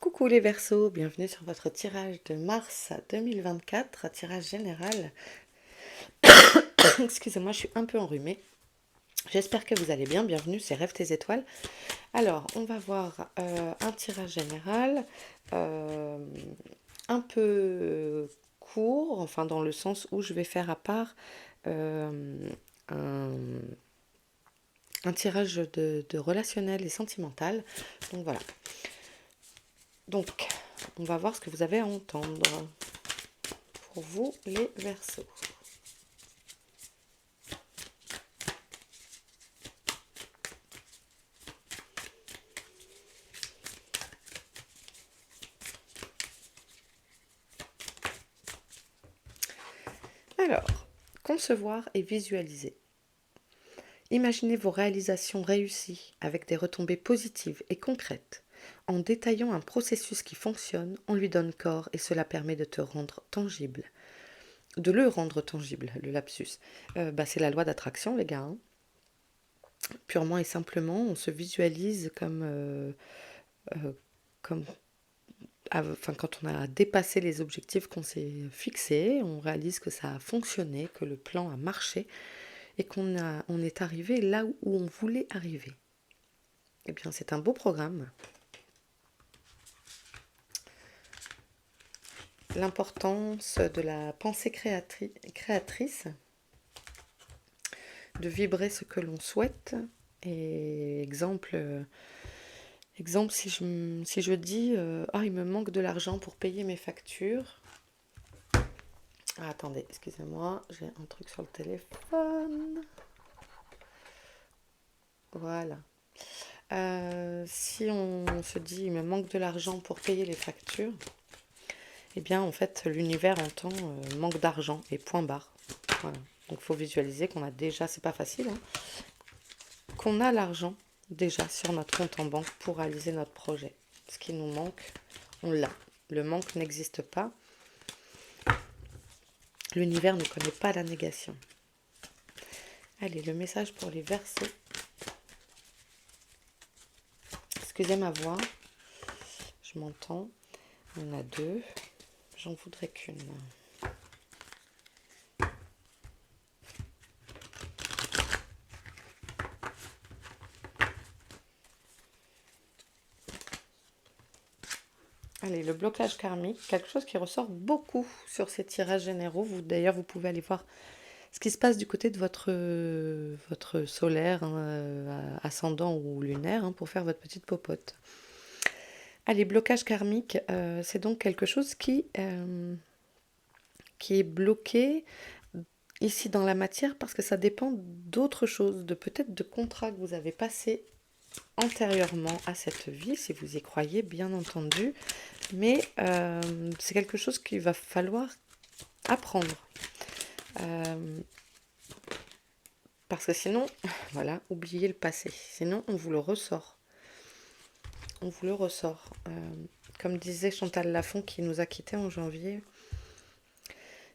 Coucou les Verseaux, bienvenue sur votre tirage de mars 2024, tirage général. Excusez-moi, je suis un peu enrhumée. J'espère que vous allez bien, bienvenue, c'est Rêve tes étoiles. Alors, on va voir un tirage général euh, un peu court, enfin dans le sens où je vais faire à part euh, un, un tirage de relationnel et sentimental. Donc voilà. Donc, on va voir ce que vous avez à entendre. Pour vous les Verseaux. Alors, concevoir et visualiser. Imaginez vos réalisations réussies avec des retombées positives et concrètes. En détaillant un processus qui fonctionne, on lui donne corps et cela permet de te rendre tangible. De le rendre tangible, le lapsus. C'est la loi d'attraction, les gars. Hein. Purement et simplement, on se visualise euh, comme enfin, quand on a dépassé les objectifs qu'on s'est fixés, on réalise que ça a fonctionné, que le plan a marché et on est arrivé là où on voulait arriver. Eh bien, c'est un beau programme. L'importance de la pensée créatrice, de vibrer ce que l'on souhaite. Et exemple si je dis il me manque de l'argent pour payer mes factures. Ah, attendez, excusez-moi, j'ai un truc sur le téléphone. Voilà. Si on se dit il me manque de l'argent pour payer les factures, eh bien en fait l'univers entend manque d'argent et point barre. Voilà. Donc il faut visualiser qu'on a déjà, c'est pas facile, hein, qu'on a l'argent déjà sur notre compte en banque pour réaliser notre projet. Ce qui nous manque, on l'a. Le manque n'existe pas. L'univers ne connaît pas la négation. Allez, le message pour les Verseaux. Excusez ma voix, je m'entends. On a deux. J'en voudrais qu'une. Allez, le blocage karmique, quelque chose qui ressort beaucoup sur ces tirages généraux. D'ailleurs, vous pouvez aller voir ce qui se passe du côté de votre solaire, hein, ascendant ou lunaire, hein, pour faire votre petite popote. Allez, blocage karmique, c'est donc quelque chose qui est bloqué ici dans la matière parce que ça dépend d'autre chose, de peut-être de contrats que vous avez passés antérieurement à cette vie, si vous y croyez, bien entendu. Mais c'est quelque chose qu'il va falloir apprendre. Parce que sinon, voilà, oubliez le passé. Sinon, on vous le ressort. On vous le ressort. Comme disait Chantal Lafont, qui nous a quittés en janvier,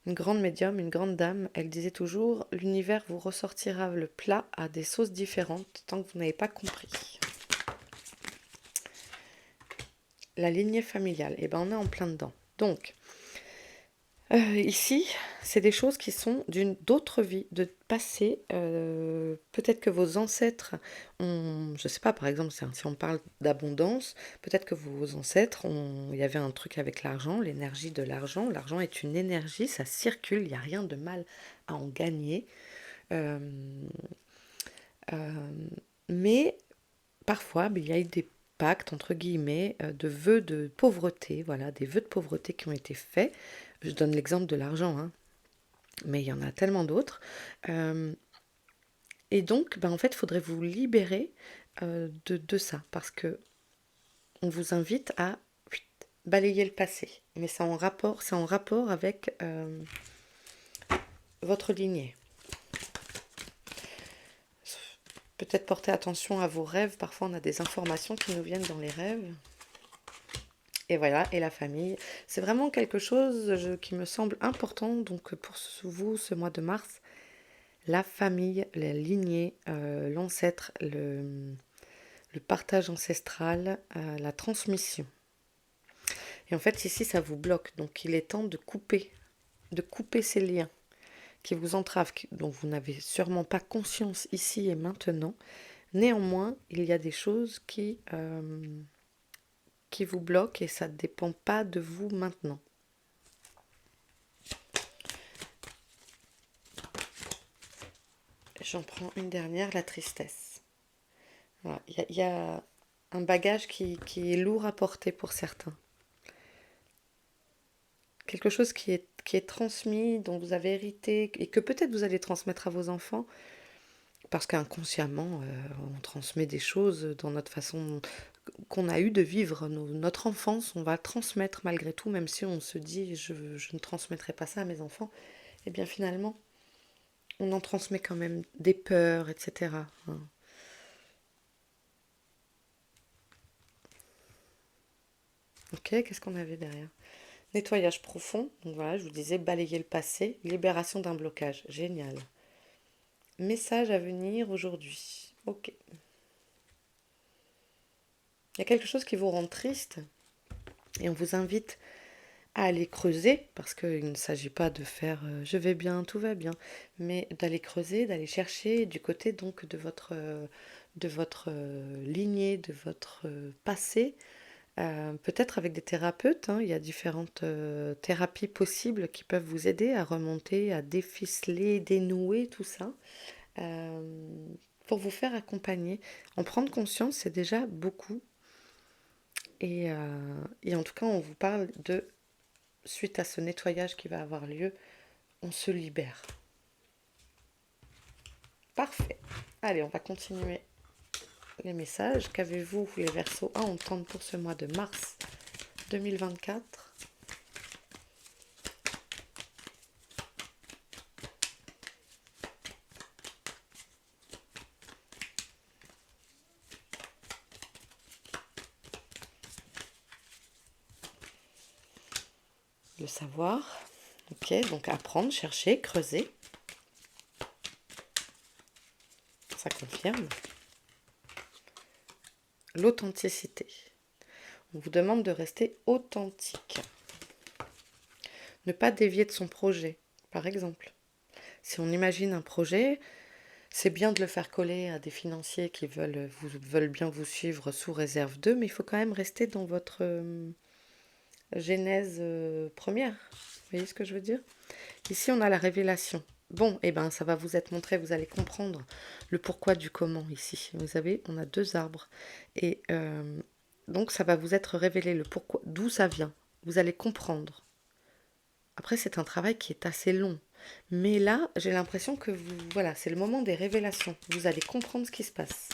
une grande médium, une grande dame, elle disait toujours « L'univers vous ressortira le plat à des sauces différentes tant que vous n'avez pas compris. » La lignée familiale, eh ben on est en plein dedans. Donc, ici, c'est des choses qui sont d'autres vies, de passé. Peut-être que vos ancêtres ont, je sais pas, par exemple, si on parle d'abondance, peut-être que vos ancêtres il y avait un truc avec l'argent, l'énergie de l'argent. L'argent est une énergie, ça circule, il n'y a rien de mal à en gagner. Euh, euh, mais parfois, il y a eu des pactes, entre guillemets, de vœux de pauvreté, voilà, des vœux de pauvreté qui ont été faits. Je donne l'exemple de l'argent, hein, mais il y en a tellement d'autres. Et donc, en fait, il faudrait vous libérer de ça, parce que on vous invite à balayer le passé. Mais c'est en rapport avec votre lignée. Peut-être porter attention à vos rêves. Parfois, on a des informations qui nous viennent dans les rêves. Et voilà, et la famille. C'est vraiment quelque chose qui me semble important. Donc, pour vous, ce mois de mars, la famille, la lignée, l'ancêtre, le partage ancestral, la transmission. Et en fait, ici, ça vous bloque. Donc, il est temps de couper ces liens qui vous entravent, dont vous n'avez sûrement pas conscience ici et maintenant. Néanmoins, il y a des choses qui vous bloquent et ça ne dépend pas de vous maintenant. J'en prends une dernière, la tristesse. Voilà. Il y a un bagage qui est lourd à porter pour certains. Quelque chose qui est transmis, dont vous avez hérité et que peut-être vous allez transmettre à vos enfants, parce qu'inconsciemment, on transmet des choses dans notre façon qu'on a eu de vivre notre enfance, on va transmettre malgré tout, même si on se dit je ne transmettrai pas ça à mes enfants, et bien finalement, on en transmet quand même des peurs, etc. Ok, qu'est-ce qu'on avait derrière? Nettoyage profond, donc voilà, je vous disais balayer le passé, libération d'un blocage, génial. Message à venir aujourd'hui, ok. Il y a quelque chose qui vous rend triste et on vous invite à aller creuser, parce qu'il ne s'agit pas de faire je vais bien, tout va bien, mais d'aller creuser, d'aller chercher du côté donc de votre lignée, de votre passé, peut-être avec des thérapeutes, hein, il y a différentes thérapies possibles qui peuvent vous aider à remonter, à déficeler, dénouer tout ça, pour vous faire accompagner. En prendre conscience, c'est déjà beaucoup. Et en tout cas, on vous parle de, suite à ce nettoyage qui va avoir lieu, on se libère. Parfait. Allez, on va continuer les messages. Qu'avez-vous, les Verseaux, à entendre pour ce mois de mars 2024 ? Le savoir. Ok, donc apprendre, chercher, creuser. Ça confirme. L'authenticité. On vous demande de rester authentique. Ne pas dévier de son projet, par exemple. Si on imagine un projet, c'est bien de le faire coller à des financiers qui veulent bien vous suivre sous réserve d'eux, mais il faut quand même rester dans votre genèse première. Vous voyez ce que je veux dire? Ici, on a la révélation. Bon, eh ben, ça va vous être montré, vous allez comprendre le pourquoi du comment ici. Vous savez, on a 2 arbres. Et donc, ça va vous être révélé le pourquoi, d'où ça vient. Vous allez comprendre. Après, c'est un travail qui est assez long. Mais là, j'ai l'impression que voilà, c'est le moment des révélations. Vous allez comprendre ce qui se passe.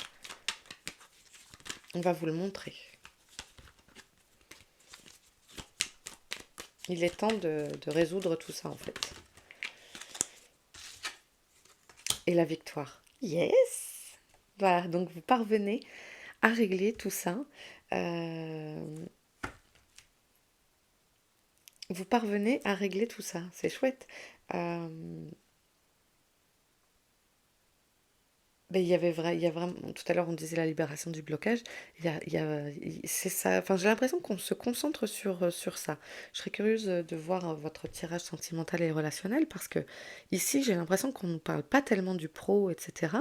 On va vous le montrer. Il est temps de résoudre tout ça, en fait. Et la victoire. Yes! Voilà, donc vous parvenez à régler tout ça. Vous parvenez à régler tout ça. C'est chouette. Euh, Ben, il y a vraiment, tout à l'heure on disait la libération du blocage, c'est ça, enfin j'ai l'impression qu'on se concentre sur ça. Je serais curieuse de voir votre tirage sentimental et relationnel parce que ici j'ai l'impression qu'on ne nous parle pas tellement du pro, etc.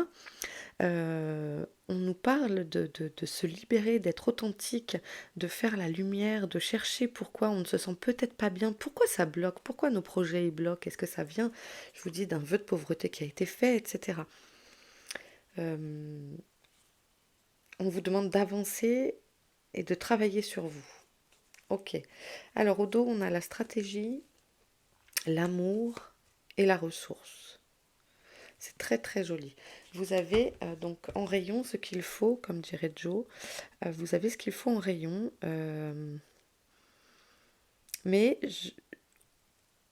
On nous parle de se libérer, d'être authentique, de faire la lumière, de chercher pourquoi on ne se sent peut-être pas bien, pourquoi ça bloque, pourquoi nos projets ils bloquent, est-ce que ça vient, je vous dis, d'un vœu de pauvreté qui a été fait, etc. Euh, on vous demande d'avancer et de travailler sur vous. Ok. Alors au dos, on a la stratégie, l'amour et la ressource. C'est très très joli. Vous avez donc en rayon ce qu'il faut, comme dirait Joe. Vous avez ce qu'il faut en rayon. Mais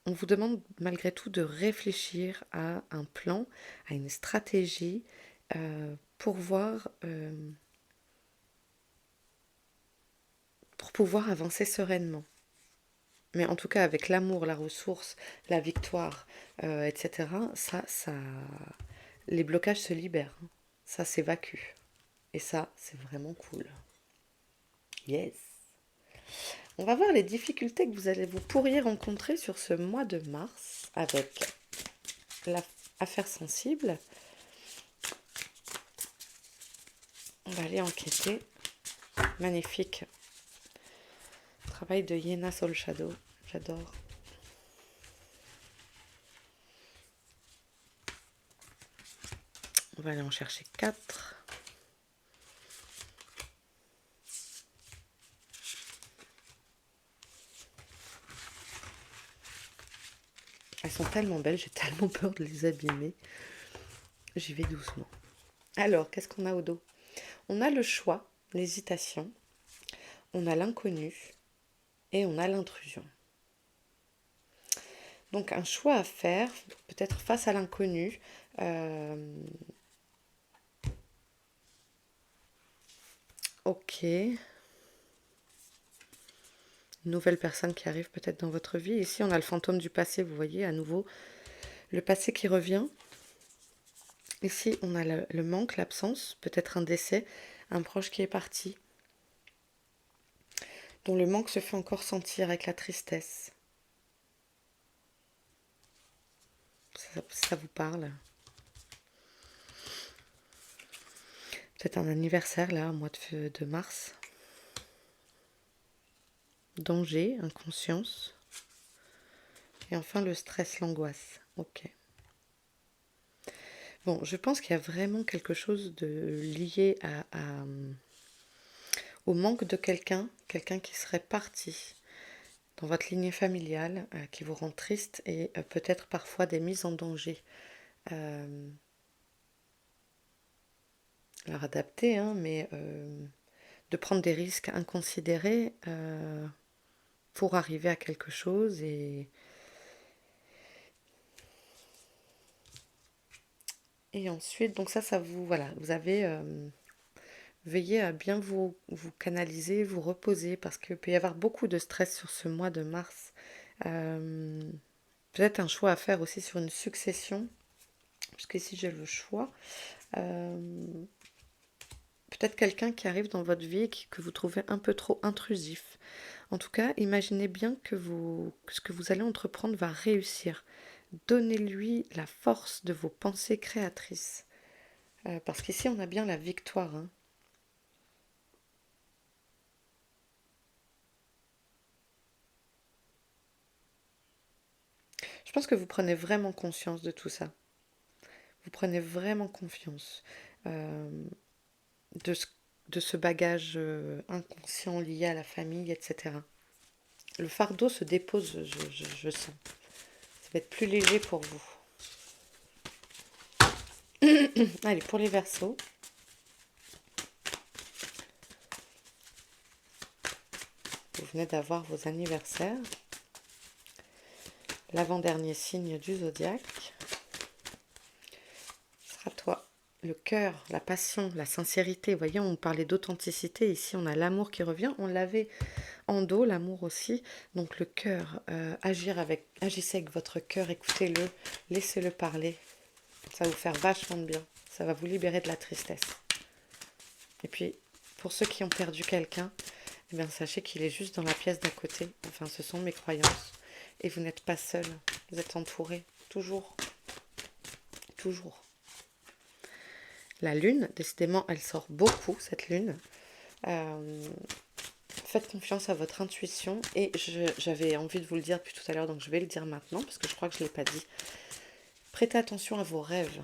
on vous demande malgré tout de réfléchir à un plan, à une stratégie pour voir... pour pouvoir avancer sereinement. Mais en tout cas, avec l'amour, la ressource, la victoire, etc., les blocages se libèrent. Ça s'évacue. Et ça, c'est vraiment cool. Yes. On va voir les difficultés que vous pourriez rencontrer sur ce mois de mars avec l'affaire sensible. On va aller enquêter. Magnifique. Travail de Yena Soul Shadow. J'adore. On va aller en chercher 4. Elles sont tellement belles, j'ai tellement peur de les abîmer. J'y vais doucement. Alors, qu'est-ce qu'on a au dos? On a le choix, l'hésitation, on a l'inconnu et on a l'intrusion. Donc un choix à faire, peut-être face à l'inconnu. Ok. Une nouvelle personne qui arrive peut-être dans votre vie. Ici, on a le fantôme du passé, vous voyez, à nouveau. Le passé qui revient. Ici, on a le manque, l'absence, peut-être un décès, un proche qui est parti, dont le manque se fait encore sentir avec la tristesse. Ça vous parle? Peut-être un anniversaire, là, au mois de mars. Danger, inconscience. Et enfin, le stress, l'angoisse. Ok. Bon, je pense qu'il y a vraiment quelque chose de lié au manque de quelqu'un qui serait parti dans votre lignée familiale, qui vous rend triste et peut-être parfois des mises en danger. Alors adapté, hein, mais de prendre des risques inconsidérés pour arriver à quelque chose et ensuite, donc ça vous, voilà, vous avez veillé à bien vous canaliser, vous reposer, parce qu'il peut y avoir beaucoup de stress sur ce mois de mars. Peut-être un choix à faire aussi sur une succession, puisqu'ici j'ai le choix. Peut-être quelqu'un qui arrive dans votre vie et que vous trouvez un peu trop intrusif. En tout cas, imaginez bien que ce que vous allez entreprendre va réussir. Donnez-lui la force de vos pensées créatrices. Parce qu'ici, on a bien la victoire. Hein. Je pense que vous prenez vraiment conscience de tout ça. Vous prenez vraiment confiance de, ce, de ce bagage inconscient lié à la famille, etc. Le fardeau se dépose, je sens. Ça va être plus léger pour vous. Allez, pour les Verseaux. Vous venez d'avoir vos anniversaires. L'avant-dernier signe du zodiaque. Ce sera toi. Le cœur, la passion, la sincérité. Vous voyez, on parlait d'authenticité. Ici, on a l'amour qui revient. On l'avait en dos, l'amour aussi. Donc le cœur, agissez avec votre cœur, écoutez-le, laissez-le parler. Ça va vous faire vachement de bien. Ça va vous libérer de la tristesse. Et puis, pour ceux qui ont perdu quelqu'un, eh bien, sachez qu'il est juste dans la pièce d'à côté. Enfin, ce sont mes croyances. Et vous n'êtes pas seul. Vous êtes entouré. Toujours. Toujours. La lune, décidément, elle sort beaucoup, cette lune. Faites confiance à votre intuition. Et j'avais envie de vous le dire depuis tout à l'heure, donc je vais le dire maintenant, parce que je crois que je ne l'ai pas dit. Prêtez attention à vos rêves.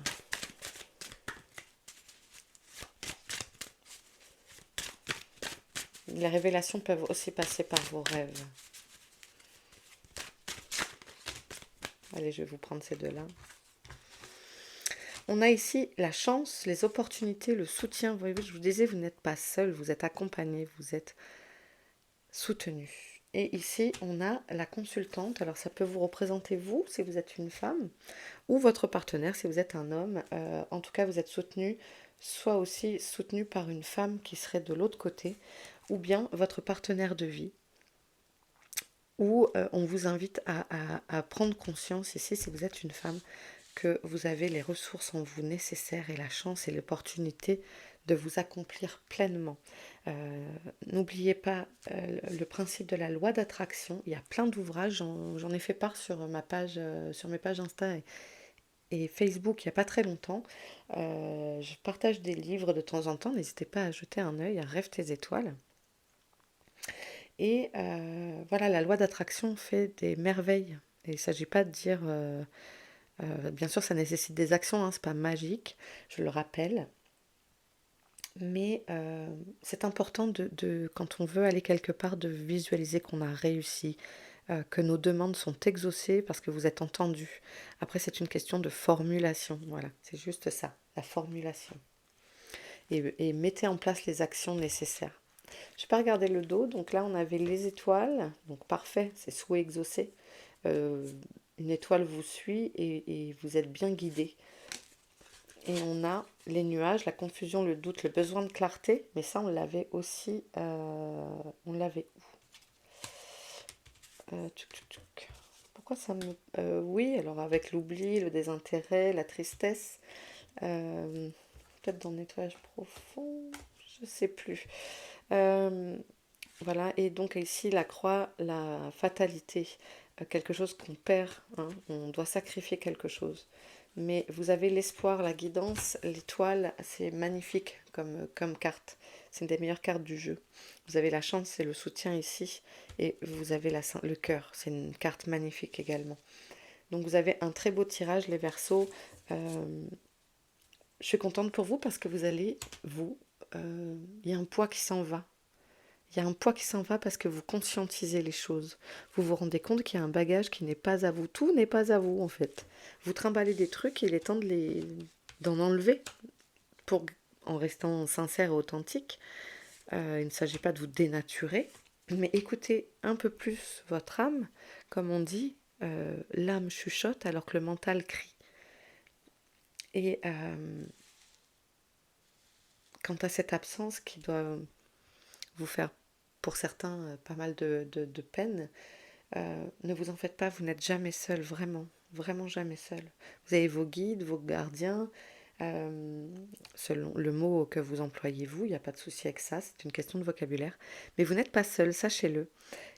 Les révélations peuvent aussi passer par vos rêves. Allez, je vais vous prendre ces deux-là. On a ici la chance, les opportunités, le soutien. Vous voyez, je vous disais, vous n'êtes pas seul, vous êtes accompagné, vous êtes soutenu. Et ici, on a la consultante. Alors, ça peut vous représenter vous, si vous êtes une femme, ou votre partenaire, si vous êtes un homme. En tout cas, vous êtes soutenu, soit aussi soutenu par une femme qui serait de l'autre côté, ou bien votre partenaire de vie, où on vous invite à prendre conscience ici, si vous êtes une femme, que vous avez les ressources en vous nécessaires et la chance et l'opportunité de vous accomplir pleinement. N'oubliez pas le principe de la loi d'attraction. Il y a plein d'ouvrages, j'en ai fait part sur ma page, sur mes pages Insta et Facebook il n'y a pas très longtemps. Je partage des livres de temps en temps, n'hésitez pas à jeter un œil à Rêve tes étoiles. Et voilà, la loi d'attraction fait des merveilles. Et il ne s'agit pas de dire, bien sûr ça nécessite des actions, hein, c'est pas magique, je le rappelle. Mais c'est important quand on veut aller quelque part, de visualiser qu'on a réussi, que nos demandes sont exaucées parce que vous êtes entendu. Après, c'est une question de formulation. Voilà, c'est juste ça, la formulation. Et mettez en place les actions nécessaires. Je n'ai pas regardé le dos, donc là on avait les étoiles, donc parfait, c'est souhait exaucé. Euh, une étoile vous suit et vous êtes bien guidé. Et on a les nuages, la confusion, le doute, le besoin de clarté, mais ça on l'avait aussi, on l'avait où Pourquoi ça me... oui, alors avec l'oubli, le désintérêt, la tristesse, peut-être dans le nettoyage profond, je sais plus. Euh, Voilà, et donc ici la croix, la fatalité, quelque chose qu'on perd, hein, on doit sacrifier quelque chose. Mais vous avez l'espoir, la guidance, l'étoile, c'est magnifique comme carte. C'est une des meilleures cartes du jeu. Vous avez la chance et le soutien ici, et vous avez le cœur, c'est une carte magnifique également. Donc vous avez un très beau tirage, les Verseaux. Je suis contente pour vous parce que il y a un poids qui s'en va. Il y a un poids qui s'en va parce que vous conscientisez les choses. Vous vous rendez compte qu'il y a un bagage qui n'est pas à vous. Tout n'est pas à vous, en fait. Vous trimballez des trucs, il est temps d'en enlever en restant sincère et authentique. Il ne s'agit pas de vous dénaturer, mais écoutez un peu plus votre âme. Comme on dit, l'âme chuchote alors que le mental crie. Et quant à cette absence qui doit vous faire, pour certains, pas mal de peine, ne vous en faites pas, vous n'êtes jamais seul, vraiment, vraiment jamais seul. Vous avez vos guides, vos gardiens, selon le mot que vous employez vous, il n'y a pas de souci avec ça, c'est une question de vocabulaire. Mais vous n'êtes pas seul, sachez-le.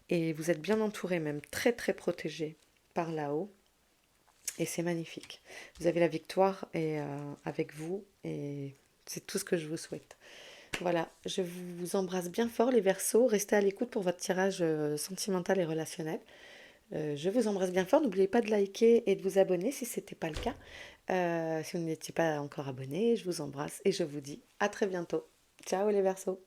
Et vous êtes bien entouré, même très très protégé par là-haut. Et c'est magnifique. Vous avez la victoire avec vous et c'est tout ce que je vous souhaite. Voilà, je vous embrasse bien fort les Verseaux. Restez à l'écoute pour votre tirage sentimental et relationnel. Je vous embrasse bien fort. N'oubliez pas de liker et de vous abonner si ce n'était pas le cas. Si vous n'étiez pas encore abonné, je vous embrasse et je vous dis à très bientôt. Ciao les Verseaux.